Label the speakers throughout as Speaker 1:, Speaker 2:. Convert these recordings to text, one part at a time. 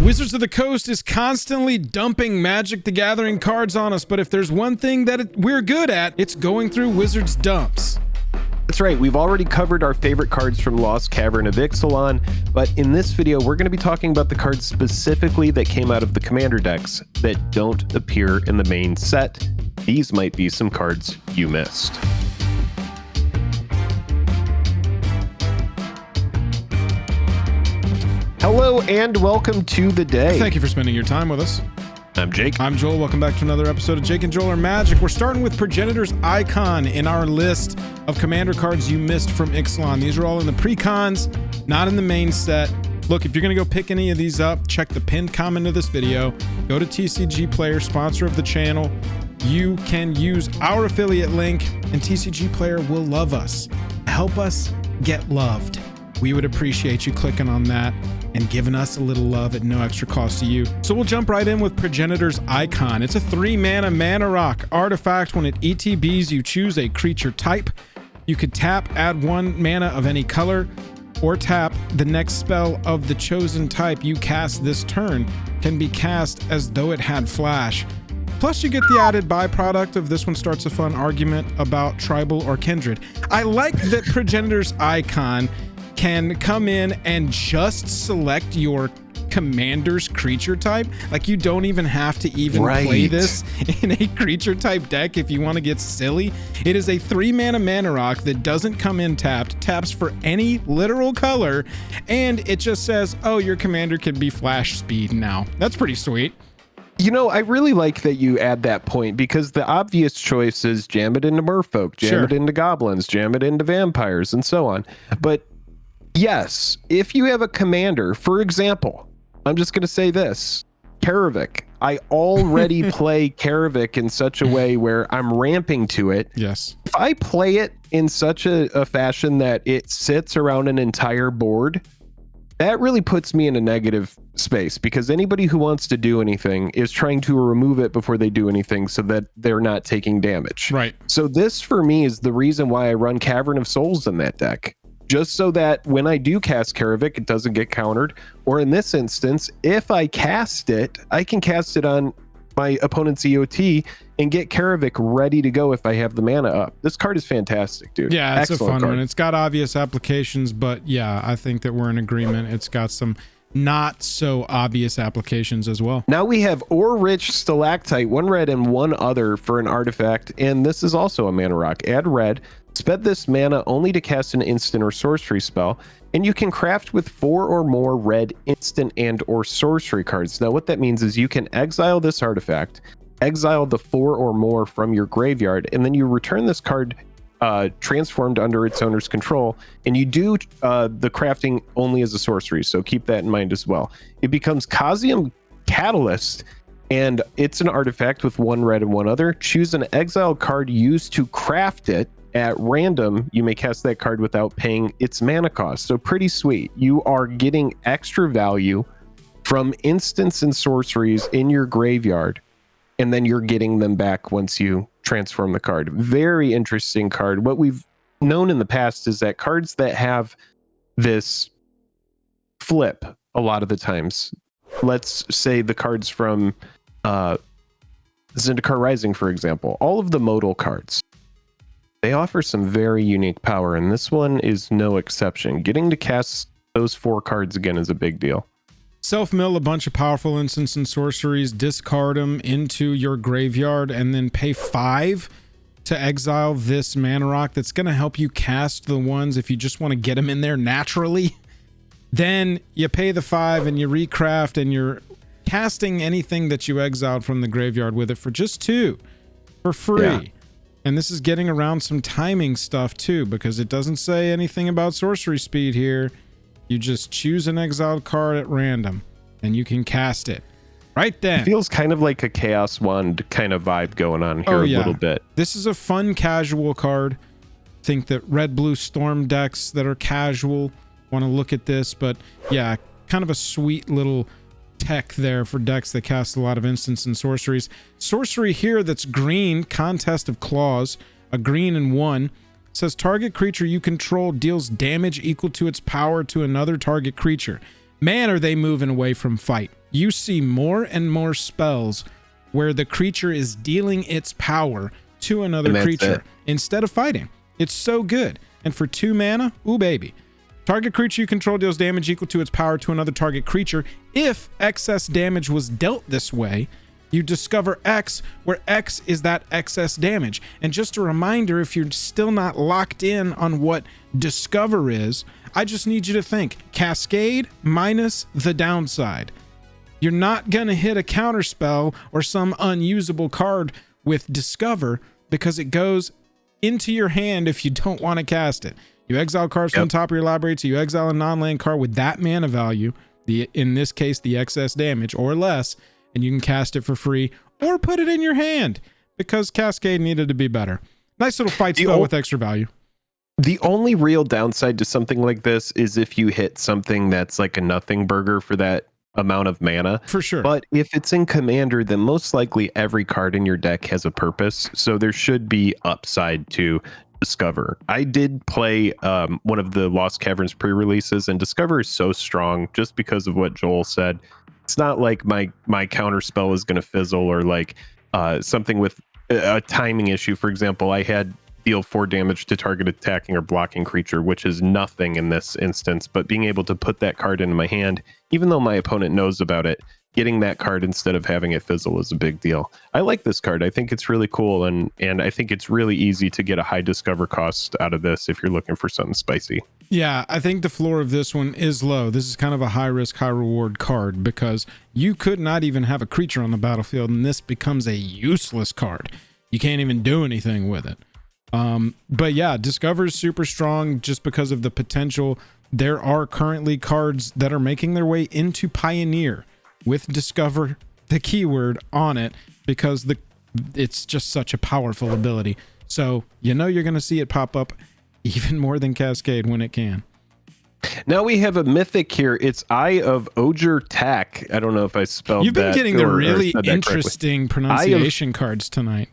Speaker 1: Wizards of the Coast is constantly dumping Magic the Gathering cards on us, but if there's one thing that we're good at, it's going through Wizards dumps.
Speaker 2: That's right, we've already covered our favorite cards from Lost Caverns of Ixalan, but in this video we're going to be talking about the cards specifically that came out of the Commander decks that don't appear in the main set. These might be some cards you missed. Hello and welcome to the day.
Speaker 1: Thank you for spending your time with us.
Speaker 2: I'm Jake.
Speaker 1: I'm Joel. Welcome back to another episode of Jake and Joel Are Magic. We're starting with Progenitors Icon in our list of Commander cards you missed from Ixalan. These are all in the pre-cons, not in the main set. Look, if you're going to go pick any of these up, check the pinned comment of this video. Go to TCG Player, sponsor of the channel. You can use our affiliate link, and TCG Player will love us. Help us get loved. We would appreciate you clicking on that and giving us a little love at no extra cost to you. So we'll jump right in with Progenitors Icon. It's a 3-mana rock artifact. When it ETBs, you choose a creature type. You could tap, add 1 mana of any color, or tap the next spell of the chosen type you cast this turn can be cast as though it had flash. Plus, you get the added byproduct of this one starts a fun argument about tribal or kindred. I like that Progenitors Icon can come in and just select your commander's creature type. Like, you don't even have to even play this in a creature type deck if you want to get silly. It is a 3-mana rock that doesn't come in tapped, taps for any literal color, and it just says, oh, your commander can be flash speed now. That's pretty sweet.
Speaker 2: You know, I really like that you add that point, because the obvious choice is jam it into merfolk, jam it into goblins, jam it into vampires, and so on. But yes, if you have a commander, for example, I'm just going to say this, Karavik. I already play Karavik in such a way where I'm ramping to it.
Speaker 1: Yes.
Speaker 2: If I play it in such a fashion that it sits around an entire board, that really puts me in a negative space, because anybody who wants to do anything is trying to remove it before they do anything so that they're not taking damage.
Speaker 1: Right.
Speaker 2: So this, for me, is the reason why I run Cavern of Souls in that deck. Just so that when I do cast Karavik, it doesn't get countered. Or in this instance, if I cast it, I can cast it on my opponent's EOT and get Karavik ready to go if I have the mana up. This card is fantastic, dude.
Speaker 1: Yeah, it's
Speaker 2: excellent
Speaker 1: a fun
Speaker 2: card.
Speaker 1: one. It's got obvious applications, but yeah, I think that we're in agreement. It's got some not so obvious applications as well.
Speaker 2: Now we have Ore-Rich Stalactite, 1 red and 1 other for an artifact, and this is also a mana rock. Add red, spend this mana only to cast an instant or sorcery spell, and you can craft with 4 or more red instant and or sorcery cards. Now what that means is you can exile this artifact, exile the 4 or more from your graveyard, and then you return this card transformed under its owner's control, and you do the crafting only as a sorcery, so keep that in mind as well. It becomes Casium Catalyst, and it's an artifact with 1 red and 1 other. Choose an exiled card used to craft it. At random, you may cast that card without paying its mana cost. So pretty sweet. You are getting extra value from instants and sorceries in your graveyard, and then you're getting them back once you transform the card. Very interesting card. What we've known in the past is that cards that have this flip a lot of the times, let's say the cards from Zendikar Rising, for example, all of the modal cards, they offer some very unique power, and this one is no exception. Getting to cast those 4 cards again is a big deal.
Speaker 1: Self-mill a bunch of powerful instants and sorceries, discard them into your graveyard, and then pay 5 to exile this mana rock that's going to help you cast the ones if you just want to get them in there naturally. Then you pay the 5 and you recraft, and you're casting anything that you exiled from the graveyard with it for just 2 for free. Yeah. And this is getting around some timing stuff too, because it doesn't say anything about sorcery speed here. You just choose an exiled card at random and you can cast it right then.
Speaker 2: It feels kind of like a Chaos Wand kind of vibe going on here a little bit.
Speaker 1: This is a fun casual card. Think that red blue storm decks that are casual want to look at this, but yeah, kind of a sweet little tech there for decks that cast a lot of instants and sorceries. Sorcery here that's green, Contest of Claws, a green and 1, says target creature you control deals damage equal to its power to another target creature. Man, are they moving away from fight. You see more and more spells where the creature is dealing its power to another creature instead of fighting. It's so good. And for 2 mana, ooh baby. Target creature you control deals damage equal to its power to another target creature. If excess damage was dealt this way, you discover X, where X is that excess damage. And just a reminder, if you're still not locked in on what discover is, I just need you to think Cascade minus the downside. You're not going to hit a counter spell or some unusable card with discover because it goes into your hand if you don't want to cast it. You exile cards from the top of your library, so you exile a non-land card with that mana value, in this case the excess damage or less, and you can cast it for free or put it in your hand because Cascade needed to be better. Nice little fight spell with extra value.
Speaker 2: The only real downside to something like this is if you hit something that's like a nothing burger for that amount of mana.
Speaker 1: For sure.
Speaker 2: But if it's in Commander, then most likely every card in your deck has a purpose. So there should be upside to Discover. I did play one of the Lost Caverns pre-releases, and Discover is so strong just because of what Joel said. It's not like my counter spell is going to fizzle or like something with a timing issue. For example, I had deal 4 damage to target attacking or blocking creature, which is nothing in this instance, but being able to put that card into my hand, even though my opponent knows about it, getting that card instead of having it fizzle is a big deal. I like this card. I think it's really cool, and I think it's really easy to get a high discover cost out of this if you're looking for something spicy.
Speaker 1: Yeah, I think the floor of this one is low. This is kind of a high risk, high reward card because you could not even have a creature on the battlefield, and this becomes a useless card. You can't even do anything with it. But yeah, Discover is super strong just because of the potential. There are currently cards that are making their way into Pioneer with Discover, the keyword, on it because it's just such a powerful ability. So you know you're going to see it pop up even more than Cascade when it can.
Speaker 2: Now we have a mythic here. It's Eye of Oer Tac. I don't know if I spelled that.
Speaker 1: You've been getting the really interesting pronunciation cards tonight.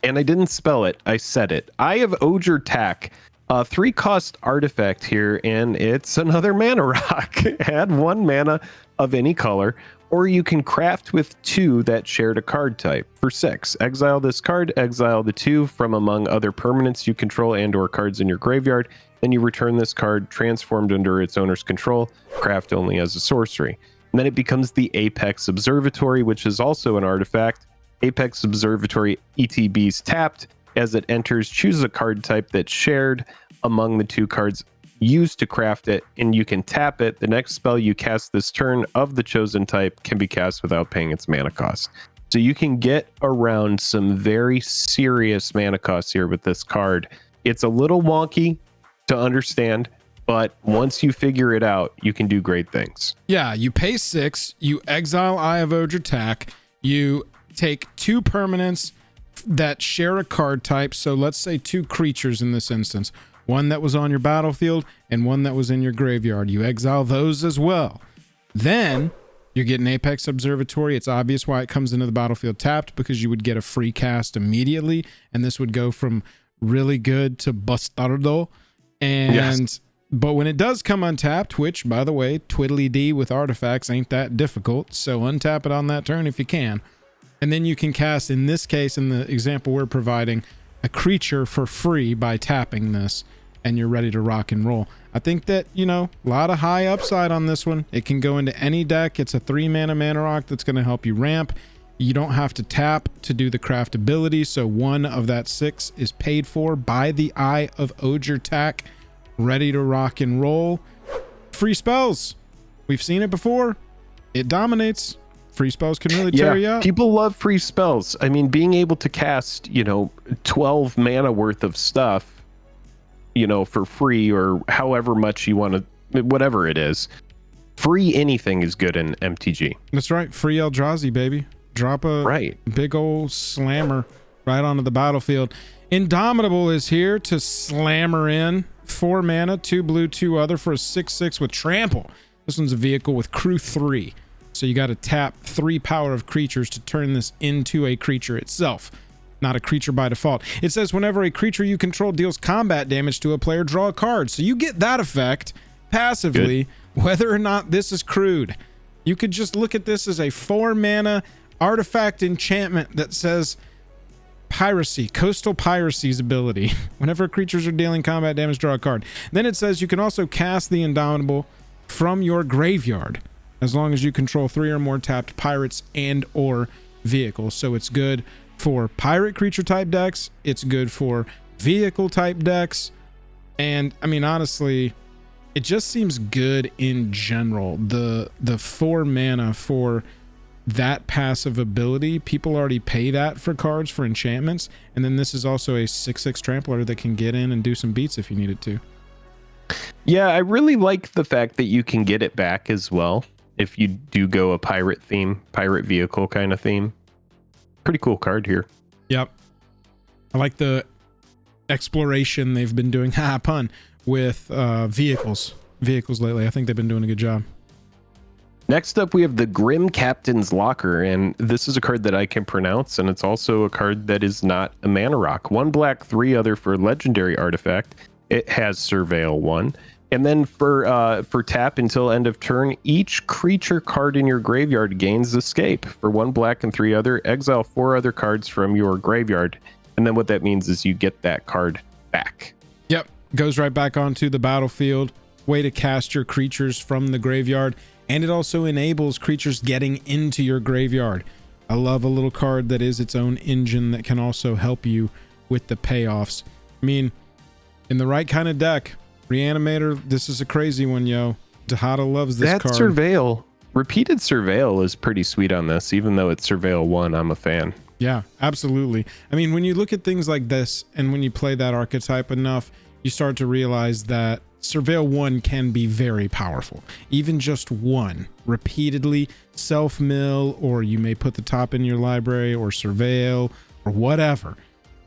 Speaker 2: And I didn't spell it. I said it. Eye of Oer Tac. 3-cost artifact here, and it's another mana rock. Add 1 mana of any color, or you can craft with 2 that shared a card type. For 6, exile this card, exile the 2 from among other permanents you control and or cards in your graveyard, then you return this card transformed under its owner's control, craft only as a sorcery. And then it becomes the Apex Observatory, which is also an artifact. Apex Observatory ETBs tapped. As it enters, choose a card type that's shared among the 2 cards used to craft it, and you can tap it. The next spell you cast this turn of the chosen type can be cast without paying its mana cost. So you can get around some very serious mana costs here with this card. It's a little wonky to understand, but once you figure it out, you can do great things.
Speaker 1: Yeah, you pay 6, you exile Eye of Oer Tac, you take 2 permanents that share a card type. So let's say 2 creatures in this instance, one that was on your battlefield and one that was in your graveyard. You exile those as well. Then you're getting Apex Observatory. It's obvious why it comes into the battlefield tapped, because you would get a free cast immediately, and this would go from really good to bastardo. And yes. But when it does come untapped, which by the way, twiddly dee with artifacts ain't that difficult, so untap it on that turn if you can. And then you can cast, in this case, in the example we're providing, a creature for free by tapping this, and you're ready to rock and roll. I think that, you know, a lot of high upside on this one. It can go into any deck. It's a 3-mana mana rock that's going to help you ramp. You don't have to tap to do the craft ability, so 1 of that 6 is paid for by the Eye of Oer Tac. Ready to rock and roll. Free spells. We've seen it before. It dominates. Free spells can really tear you up.
Speaker 2: People love free spells. I mean, being able to cast, 12 mana worth of stuff, for free, or however much you want to, whatever it is. Free anything is good in MTG.
Speaker 1: That's right. Free Eldrazi, baby. Drop a big old slammer right onto the battlefield. Indomitable is here to slammer in. 4 mana, 2 blue, 2 other for a 6/6 with trample. This one's a vehicle with crew 3. So you got to tap 3 power of creatures to turn this into a creature itself, not a creature by default. It says whenever a creature you control deals combat damage to a player, draw a card. So you get that effect passively. Good. whether or not this is crude. You could just look at this as a 4-mana artifact enchantment that says Piracy, Coastal Piracy's ability. Whenever creatures are dealing combat damage, draw a card. Then it says you can also cast the Indomitable from your graveyard, as long as you control 3 or more tapped pirates and or vehicles. So it's good for pirate creature type decks. It's good for vehicle type decks. And I mean, honestly, it just seems good in general. The 4 mana for that passive ability, people already pay that for cards for enchantments. And then this is also a 6/6 trampler that can get in and do some beats if you needed to.
Speaker 2: Yeah, I really like the fact that you can get it back as well if you do go a pirate theme, pirate vehicle kind of theme. Pretty cool card here.
Speaker 1: Yep. I like the exploration they've been doing, pun, with vehicles lately. I think they've been doing a good job.
Speaker 2: Next up, we have the Grim Captain's Locker, and this is a card that I can pronounce, and it's also a card that is not a mana rock. 1 black, 3 other for legendary artifact. It has Surveil 1. And then for tap until end of turn, each creature card in your graveyard gains escape. For 1 black and 3 other, exile 4 other cards from your graveyard. And then what that means is you get that card back.
Speaker 1: Yep. Goes right back onto the battlefield. Way to cast your creatures from the graveyard. And it also enables creatures getting into your graveyard. I love a little card that is its own engine that can also help you with the payoffs. I mean, in the right kind of deck, Reanimator, this is a crazy one, yo. Tejada loves this card.
Speaker 2: That Surveil, repeated Surveil is pretty sweet on this, even though it's Surveil 1, I'm a fan.
Speaker 1: Yeah, absolutely. I mean, when you look at things like this, and when you play that archetype enough, you start to realize that Surveil 1 can be very powerful. Even just 1 repeatedly, self-mill, or you may put the top in your library, or Surveil, or whatever.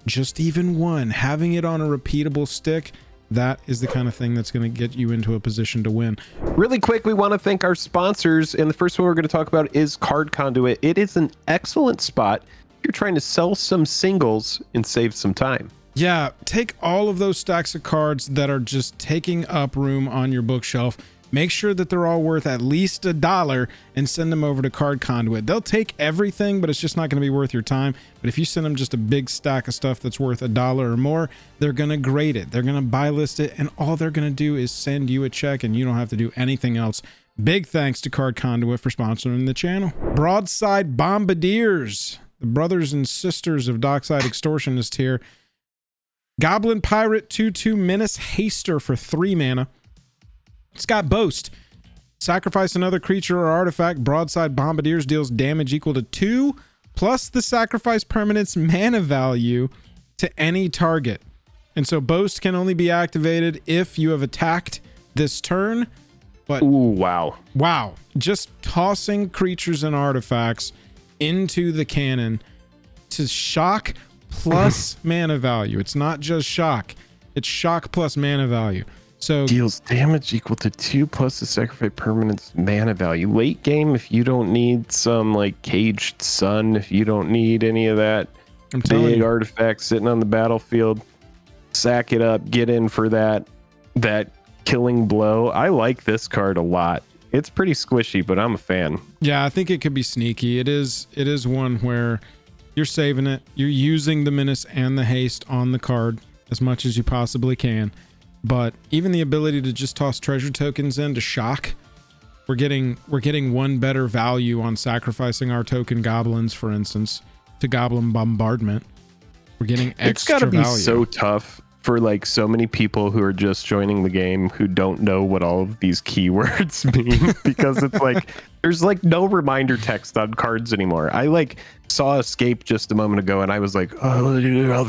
Speaker 1: Just even 1, having it on a repeatable stick, that is the kind of thing that's going to get you into a position to win.
Speaker 2: Really quick, we want to thank our sponsors, and the first one we're going to talk about is Card Conduit. It is an excellent spot if you're trying to sell some singles and save some time.
Speaker 1: Yeah, take all of those stacks of cards that are just taking up room on your bookshelf. Make sure that they're all worth at least $1 and send them over to Card Conduit. They'll take everything, but it's just not going to be worth your time. But if you send them just a big stack of stuff that's worth $1 or more, they're going to grade it. They're going to buy list it, and all they're going to do is send you a check, and you don't have to do anything else. Big thanks to Card Conduit for sponsoring the channel. Broadside Bombardiers, the brothers and sisters of Dockside Extortionist here. Goblin Pirate 2/2 Menace Haster for 3 mana. It's got Boast. Sacrifice another creature or artifact. Broadside Bombardiers deals damage equal to 2 plus the sacrifice permanent's mana value to any target. And so Boast can only be activated if you have attacked this turn. But
Speaker 2: ooh, wow.
Speaker 1: Just tossing creatures and artifacts into the cannon to shock plus mana value. It's not just shock. It's shock plus mana value. So
Speaker 2: deals damage equal to 2 plus the sacrifice permanent's mana value. Late game, if you don't need some like Caged Sun, if you don't need any of that big artifact sitting on the battlefield, sack it up, get in for that killing blow. I like this card a lot. It's pretty squishy, but I'm a fan.
Speaker 1: Yeah, I think it could be sneaky. It is one where you're saving it. You're using the menace and the haste on the card as much as you possibly can. But even the ability to just toss treasure tokens in to shock, we're getting 1 better value on sacrificing our token goblins, for instance, to Goblin Bombardment. We're getting extra value.
Speaker 2: It's got to be so tough for like so many people who are just joining the game who don't know what all of these keywords mean, because it's like there's like no reminder text on cards anymore. I like saw Escape just a moment ago and I was like, oh,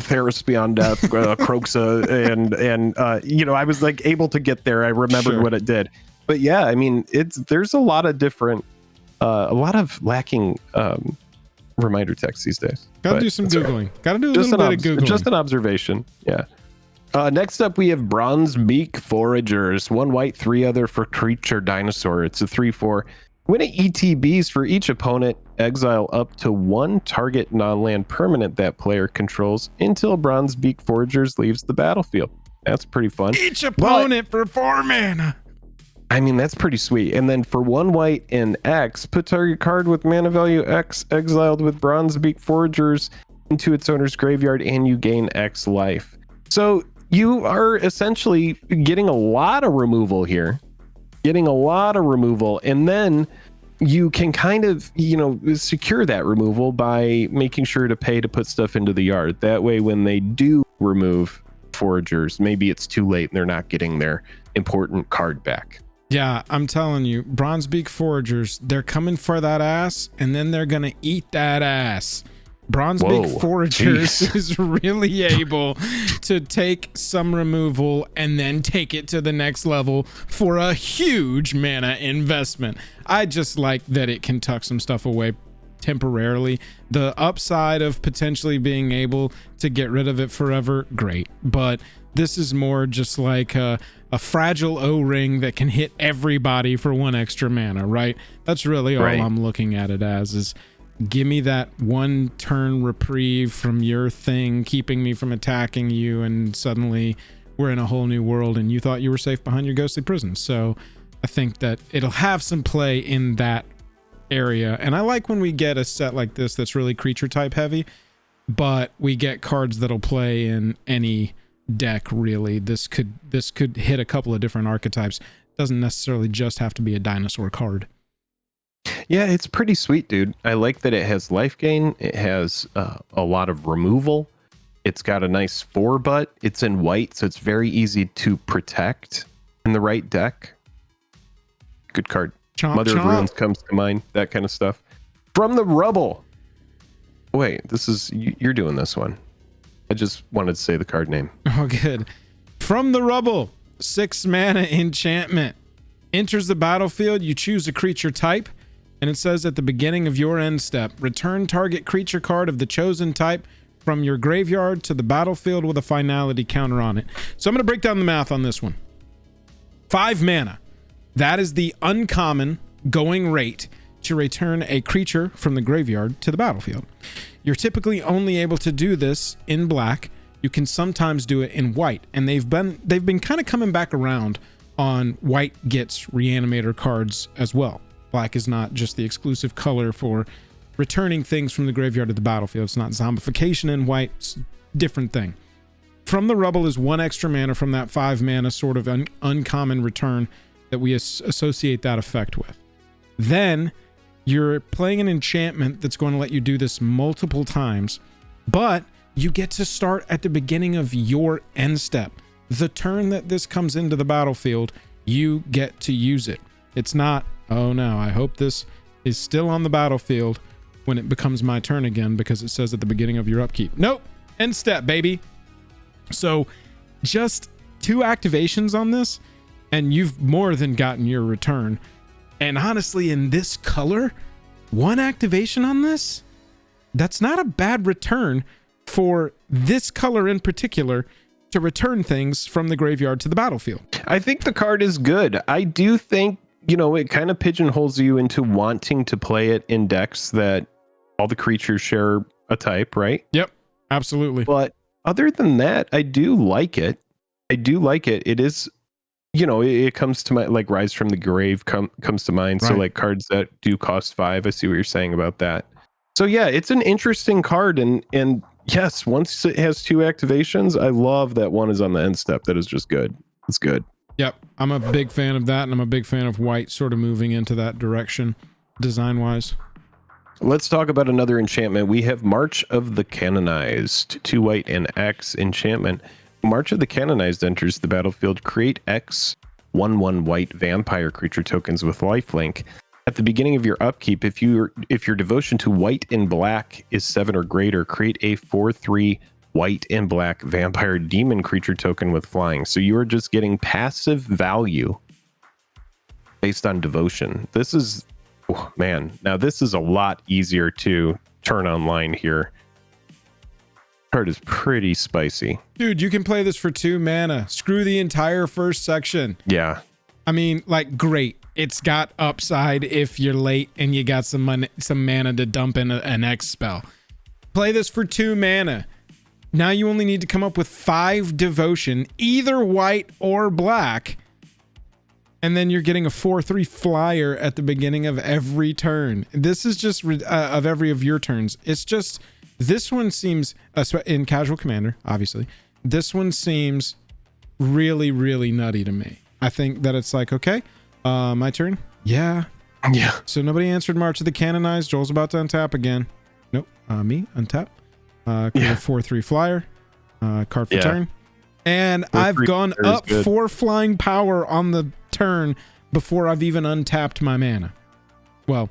Speaker 2: Theris Beyond Death, Croxa, and you know, I was like able to get there. I remembered what it did. But yeah, I mean, there's a lot of different a lot of lacking reminder text these days.
Speaker 1: Gotta do some Googling. Gotta do a little bit of Googling.
Speaker 2: Just an observation. Yeah. Next up, we have Bronzebeak Foragers. 1 white, 3 other for creature dinosaur. It's a 3/4. When it ETBs for each opponent, exile up to 1 target non-land permanent that player controls until Bronzebeak Foragers leaves the battlefield. That's pretty fun.
Speaker 1: Each opponent for 4 mana.
Speaker 2: I mean, that's pretty sweet. And then for 1 white and X, put target card with mana value X exiled with Bronzebeak Foragers into its owner's graveyard, and you gain X life. So you are essentially getting a lot of removal here. And then you can kind of, secure that removal by making sure to pay to put stuff into the yard. That way, when they do remove Foragers, maybe it's too late and they're not getting their important card back.
Speaker 1: Yeah, I'm telling you, Bronzebeak Foragers, they're coming for that ass, and then they're going to eat that ass. Bronzebeak Foragers is really able to take some removal and then take it to the next level for a huge mana investment. I just like that it can tuck some stuff away temporarily. The upside of potentially being able to get rid of it forever, great. But this is more just like a fragile O-ring that can hit everybody for 1 extra mana, right? That's really all I'm looking at it as, is give me that 1 turn reprieve from your thing, keeping me from attacking you, and suddenly we're in a whole new world and you thought you were safe behind your ghostly prison. So I think that it'll have some play in that area. And I like when we get a set like this that's really creature type heavy, but we get cards that'll play in any deck. Really, this could hit a couple of different archetypes. Doesn't necessarily just have to be a dinosaur card.
Speaker 2: Yeah, it's pretty sweet, dude. I like that it has life gain. It has a lot of removal. It's got a nice 4-butt. It's in white, so it's very easy to protect in the right deck. Good card.
Speaker 1: Chomp,
Speaker 2: Mother
Speaker 1: chomp.
Speaker 2: of Runes comes to mind, that kind of stuff. From the Rubble. Wait, you're doing this one. I just wanted to say the card name.
Speaker 1: Oh, good. From the Rubble, 6 mana enchantment. Enters the battlefield, you choose a creature type, and it says at the beginning of your end step, return target creature card of the chosen type from your graveyard to the battlefield with a finality counter on it. So I'm going to break down the math on this one. 5 mana. That is the uncommon going rate to return a creature from the graveyard to the battlefield. You're typically only able to do this in black. You can sometimes do it in white, and they've been kind of coming back around on white gets reanimator cards as well. Black is not just the exclusive color for returning things from the graveyard to the battlefield. It's not zombification in white. It's a different thing. From the Rubble is 1 extra mana from that 5 mana sort of uncommon return that we associate that effect with. Then you're playing an enchantment that's going to let you do this multiple times, but you get to start at the beginning of your end step. The turn that this comes into the battlefield, you get to use it. It's not, oh no, I hope this is still on the battlefield when it becomes my turn again because it says at the beginning of your upkeep. Nope, end step, baby. So just 2 activations on this, and you've more than gotten your return. And honestly, in this color, 1 activation on this, that's not a bad return for this color in particular to return things from the graveyard to the battlefield.
Speaker 2: I think the card is good. I do think, it kind of pigeonholes you into wanting to play it in decks that all the creatures share a type, right?
Speaker 1: Yep, absolutely.
Speaker 2: But other than that, I do like it. It is, it comes to mind, like Rise from the Grave comes to mind. Right. So like cards that do cost 5. I see what you're saying about that. So yeah, it's an interesting card. And yes, once it has 2 activations, I love that 1 is on the end step. That is just good. It's good.
Speaker 1: Yep. I'm a big fan of that. And I'm a big fan of white sort of moving into that direction design wise.
Speaker 2: Let's talk about another enchantment. We have March of the Canonized, 2 white and X enchantment. March of the Canonized enters the battlefield. Create X 1/1 white vampire creature tokens with lifelink. At the beginning of your upkeep, if your devotion to white and black is 7 or greater, create a 4/3 white and black vampire demon creature token with flying. So you are just getting passive value based on devotion. This is, oh man, now this is a lot easier to turn online here. Card is pretty spicy.
Speaker 1: Dude, you can play this for 2 mana. Screw the entire first section.
Speaker 2: Yeah.
Speaker 1: I mean, like, great. It's got upside if you're late and you got some mana to dump in an X spell. Play this for 2 mana. Now you only need to come up with 5 devotion, either white or black, And then you're getting a 4/3 flyer at the beginning of every turn. This is just of every of your turns. It's just, this one seems, in casual commander, obviously, this one seems really, really nutty to me. I think that it's like, okay, my turn. Yeah. So nobody answered March of the Canonized. Joel's about to untap again. Nope. Me, untap. Create a 4/3 flyer. Card for turn. And I've gone up 4 flying power on the turn before I've even untapped my mana. Well,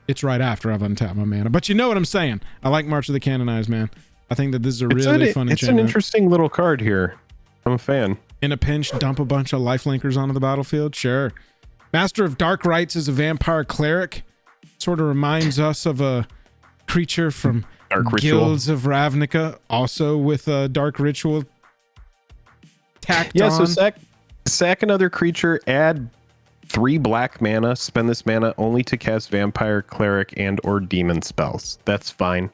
Speaker 1: it's right after I've untapped my mana, but you know what I'm saying. I like March of the Canonized, man. I think that this is a really fun enchantment.
Speaker 2: It's an interesting little card here. I'm a fan.
Speaker 1: In a pinch, dump a bunch of lifelinkers onto the battlefield. Sure. Master of Dark Rites is a vampire cleric. Sort of reminds us of a creature from Guilds of Ravnica, also with a dark ritual tacked on.
Speaker 2: So sack another creature, add 3 black mana, spend this mana only to cast vampire, cleric, and or demon spells. That's fine.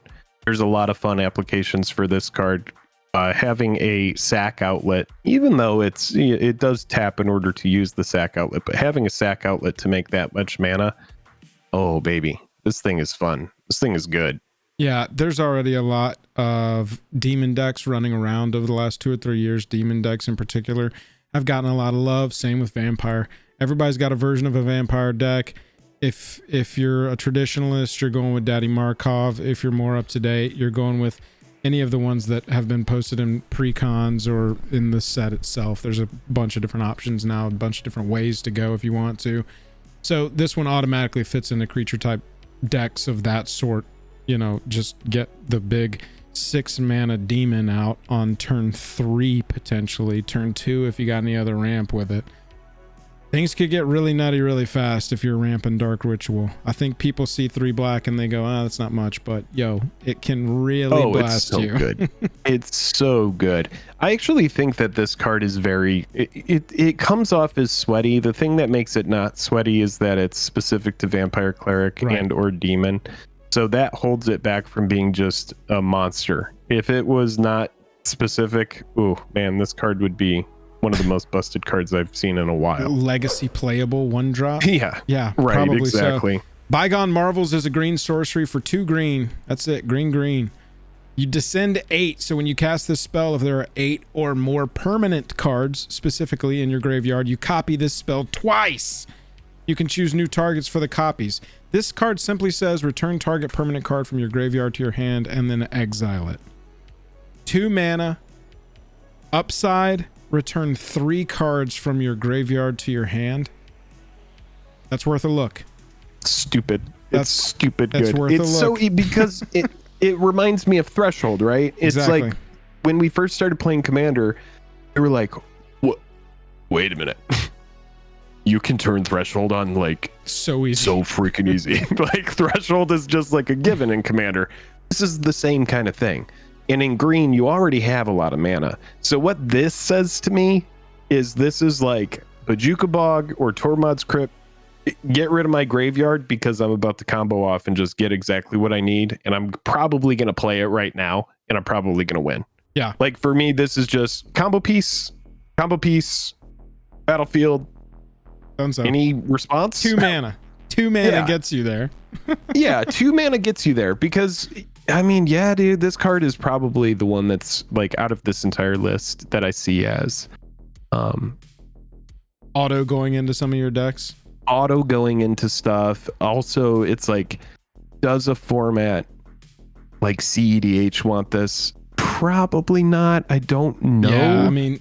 Speaker 2: There's a lot of fun applications for this card. Having a sack outlet, even though it does tap in order to use the sack outlet, but having a sack outlet to make that much mana, oh baby, this thing is fun. This thing is good.
Speaker 1: Yeah, there's already a lot of demon decks running around over the last 2 or 3 years. Demon decks in particular have gotten a lot of love. Same with vampire. Everybody's got a version of a vampire deck. If you're a traditionalist, you're going with Daddy Markov. If you're more up to date, you're going with any of the ones that have been posted in precons or in the set itself. There's a bunch of different options now, a bunch of different ways to go if you want to. So this one automatically fits into creature type decks of that sort. You know, just get the big 6 mana demon out on turn 3, potentially turn 2 if you got any other ramp with it. Things could get really nutty really fast if you're ramping Dark Ritual. I think people see 3 black and they go, that's not much, but yo, it can really blast you.
Speaker 2: It's so good. It's so good. I actually think that this card is very, it comes off as sweaty. The thing that makes it not sweaty is that it's specific to Vampire Cleric and or Demon. So that holds it back from being just a monster. If it was not specific, oh man, this card would be one of the most busted cards I've seen in a while.
Speaker 1: Legacy playable 1-drop.
Speaker 2: Yeah, right, probably exactly.
Speaker 1: So. Bygone Marvels is a green sorcery for 2 green. That's it, green. You descend 8, so when you cast this spell, if there are 8 or more permanent cards specifically in your graveyard, you copy this spell twice. You can choose new targets for the copies. This card simply says return target permanent card from your graveyard to your hand and then exile it. 2 mana. Upside, return 3 cards from your graveyard to your hand. That's worth a look.
Speaker 2: Stupid. It's stupid good.
Speaker 1: It's worth a look.
Speaker 2: It's so because it reminds me of Threshold, right? It's
Speaker 1: exactly.
Speaker 2: Like when we first started playing Commander, we were like, "What? Wait a minute." You can turn Threshold on like
Speaker 1: so easy,
Speaker 2: so freaking easy. Like Threshold is just like a given in Commander. This is the same kind of thing. And in green, you already have a lot of mana. So what this says to me is this is like Bajuka Bog or Tormod's Crypt. Get rid of my graveyard because I'm about to combo off and just get exactly what I need. And I'm probably going to play it right now. And I'm probably going to win.
Speaker 1: Yeah.
Speaker 2: Like for me, this is just combo piece, battlefield. Any response?
Speaker 1: 2 mana. 2 mana gets you there.
Speaker 2: Yeah, 2 mana gets you there because, I mean, yeah, dude, this card is probably the one that's like out of this entire list that I see as
Speaker 1: auto going into some of your decks.
Speaker 2: Auto going into stuff. Also, it's like, does a format like CEDH want this? Probably not. I don't know.
Speaker 1: Yeah, I mean,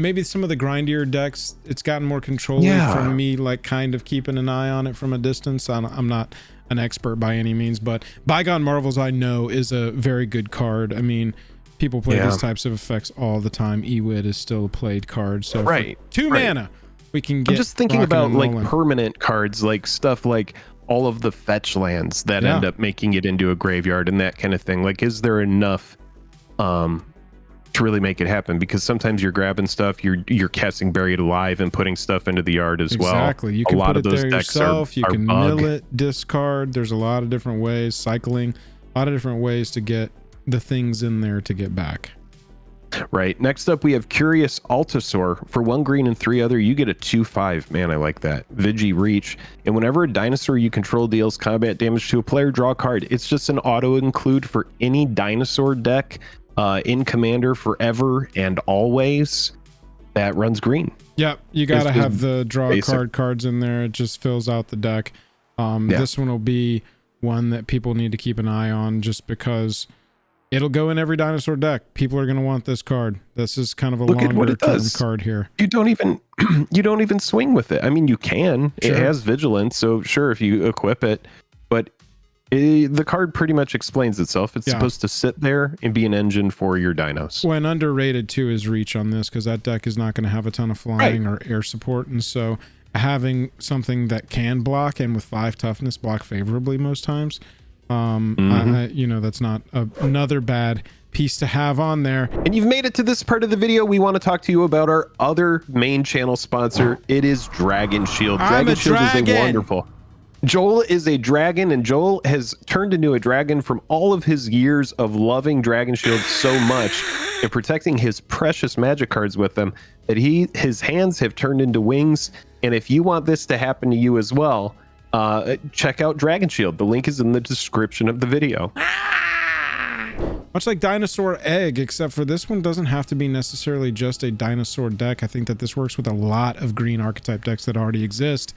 Speaker 1: maybe some of the grindier decks, it's gotten more controlling from me, like kind of keeping an eye on it from a distance. I'm not an expert by any means, but Bygone Marvels I know is a very good card. I mean, people play these types of effects all the time. Ewit is still a played card. So for 2 mana, we can get.
Speaker 2: I'm just thinking about like permanent cards, like stuff like all of the fetch lands that end up making it into a graveyard and that kind of thing. Like, is there enough to really make it happen? Because sometimes you're grabbing stuff, you're casting Buried Alive and putting stuff into the yard as well.
Speaker 1: Exactly. You can put it there yourself. You can mill it, discard. There's a lot of different ways, cycling, a lot of different ways to get the things in there to get back.
Speaker 2: Right. Next up, we have Curious Altisaur. For 1 green and 3 other, you get a 2/5. Man, I like that. Vigi Reach. And whenever a dinosaur you control deals combat damage to a player, draw a card. It's just an auto include for any dinosaur deck in Commander forever and always that runs green.
Speaker 1: Yep. You got to have the draw a card cards in there. It just fills out the deck. This one will be one that people need to keep an eye on just because it'll go in every dinosaur deck. People are going to want this card. This is kind of a longer term card here.
Speaker 2: You don't even swing with it. I mean, you can. Sure. It has vigilance, so sure if you equip it, but the card pretty much explains itself. It's supposed to sit there and be an engine for your dinos.
Speaker 1: When underrated too is reach on this, because that deck is not going to have a ton of flying or air support, and so having something that can block and with 5 toughness block favorably most times. That's not another bad piece to have on there.
Speaker 2: And you've made it to this part of the video. We want to talk to you about our other main channel sponsor. It is Dragon Shield. Dragon Shield is a wonderful. Joel is a dragon, and Joel has turned into a dragon from all of his years of loving Dragon Shield so much and protecting his precious magic cards with them that his hands have turned into wings. And if you want this to happen to you as well, check out Dragon Shield. The link is in the description of the video.
Speaker 1: Much like Dinosaur Egg, except for this one doesn't have to be necessarily just a dinosaur deck. I think that this works with a lot of green archetype decks that already exist.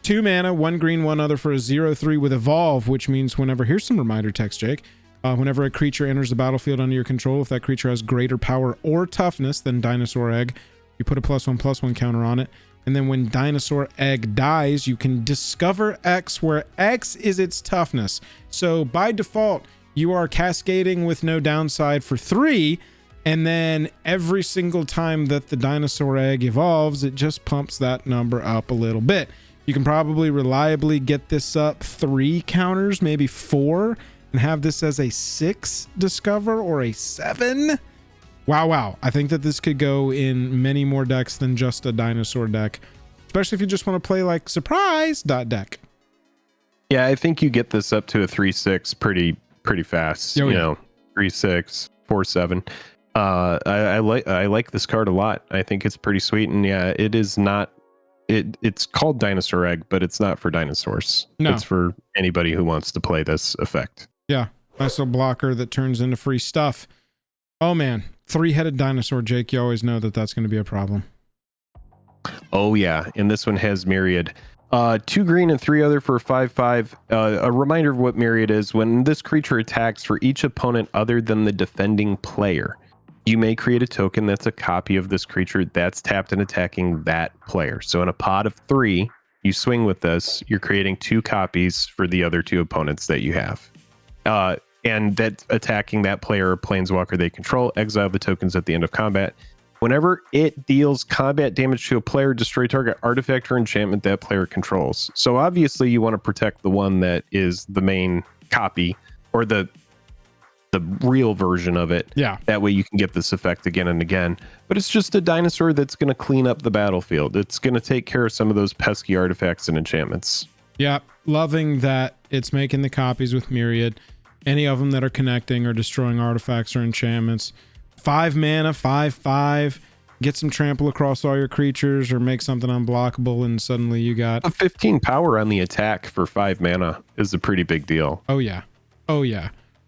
Speaker 1: 2 mana, 1 green, 1 other for a 0/3 with Evolve, which means whenever, here's some reminder text, Jake. Whenever a creature enters the battlefield under your control, if that creature has greater power or toughness than Dinosaur Egg, you put a +1/+1 counter on it. And then when Dinosaur Egg dies, you can discover X, where X is its toughness. So by default, you are cascading with no downside for 3. And then every single time that the Dinosaur Egg evolves, it just pumps that number up a little bit. You can probably reliably get this up 3 counters, maybe 4, and have this as a 6 discover or a 7. Wow. I think that this could go in many more decks than just a dinosaur deck, especially if you just want to play like surprise deck.
Speaker 2: Yeah, I think you get this up to a 3/6 pretty fast. 3/6, 4/7. I like this card a lot. I think it's pretty sweet, and yeah, it is not. It's called Dinosaur Egg, but it's not for dinosaurs. No. It's for anybody who wants to play this effect.
Speaker 1: Yeah, nice little blocker that turns into free stuff. Oh man, 3-headed dinosaur, Jake. You always know that that's going to be a problem.
Speaker 2: Oh yeah, and this one has Myriad. 2 green and 3 other for 5/5. A reminder of what Myriad is: when this creature attacks for each opponent other than the defending player, you may create a token that's a copy of this creature that's tapped and attacking that player. So in a pot of 3, you swing with this, you're creating 2 copies for the other 2 opponents that you have. And that attacking that player or planeswalker they control, exile the tokens at the end of combat. Whenever it deals combat damage to a player, destroy target artifact or enchantment that player controls. So obviously you want to protect the one that is the main copy, or the real version of it.
Speaker 1: Yeah.
Speaker 2: That way you can get this effect again and again. But it's just a dinosaur that's going to clean up the battlefield. It's going to take care of some of those pesky artifacts and enchantments.
Speaker 1: Yeah. Loving that it's making the copies with Myriad. Any of them that are connecting or destroying artifacts or enchantments. 5 mana, 5/5. Get some trample across all your creatures or make something unblockable, and suddenly you got
Speaker 2: a 15 power on the attack for 5 mana is a pretty big deal.
Speaker 1: Oh yeah.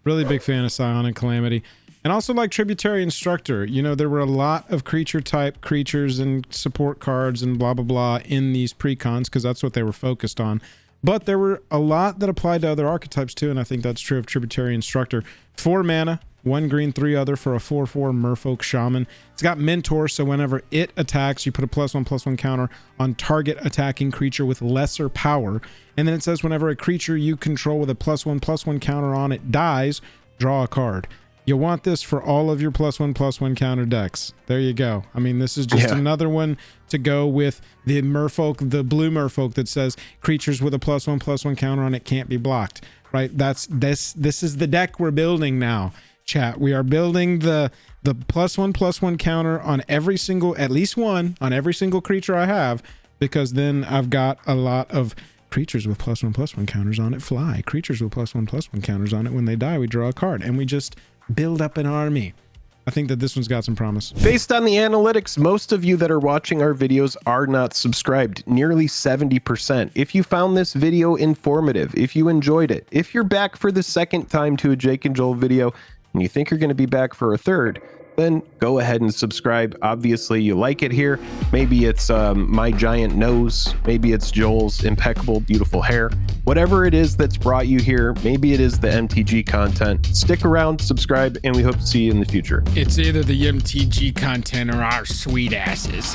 Speaker 1: Really big fan of Psionic Calamity. And also like Tributary Instructor. You know, there were a lot of creature type creatures and support cards and blah, blah, blah in these precons because that's what they were focused on. But there were a lot that applied to other archetypes too, and I think that's true of Tributary Instructor. 4 mana, 1 green, 3 other for a 4/4 Merfolk Shaman. It's got Mentor, so whenever it attacks, you put a +1/+1 counter on target attacking creature with lesser power. And then it says whenever a creature you control with a +1/+1 counter on it dies, draw a card. You want this for all of your +1/+1 counter decks. There you go. I mean, this is just another one to go with the Merfolk, the blue Merfolk that says creatures with a +1/+1 counter on it can't be blocked. Right? That's this is the deck we're building now. Chat, we are building the +1/+1 counter on every single, at least one on every single creature I have, because then I've got a lot of creatures with +1/+1 counters on it fly. Creatures with +1/+1 counters on it, when they die, we draw a card, and we just build up an army. I think that this one's got some promise.
Speaker 2: Based on the analytics, most of you that are watching our videos are not subscribed, nearly 70%. If you found this video informative, if you enjoyed it, if you're back for the second time to a Jake and Joel video, and you think you're going to be back for a third, then go ahead and subscribe. Obviously, you like it here. Maybe it's my giant nose. Maybe it's Joel's impeccable, beautiful hair. Whatever it is that's brought you here, maybe it is the MTG content. Stick around, subscribe, and we hope to see you in the future.
Speaker 1: It's either the MTG content or our sweet asses.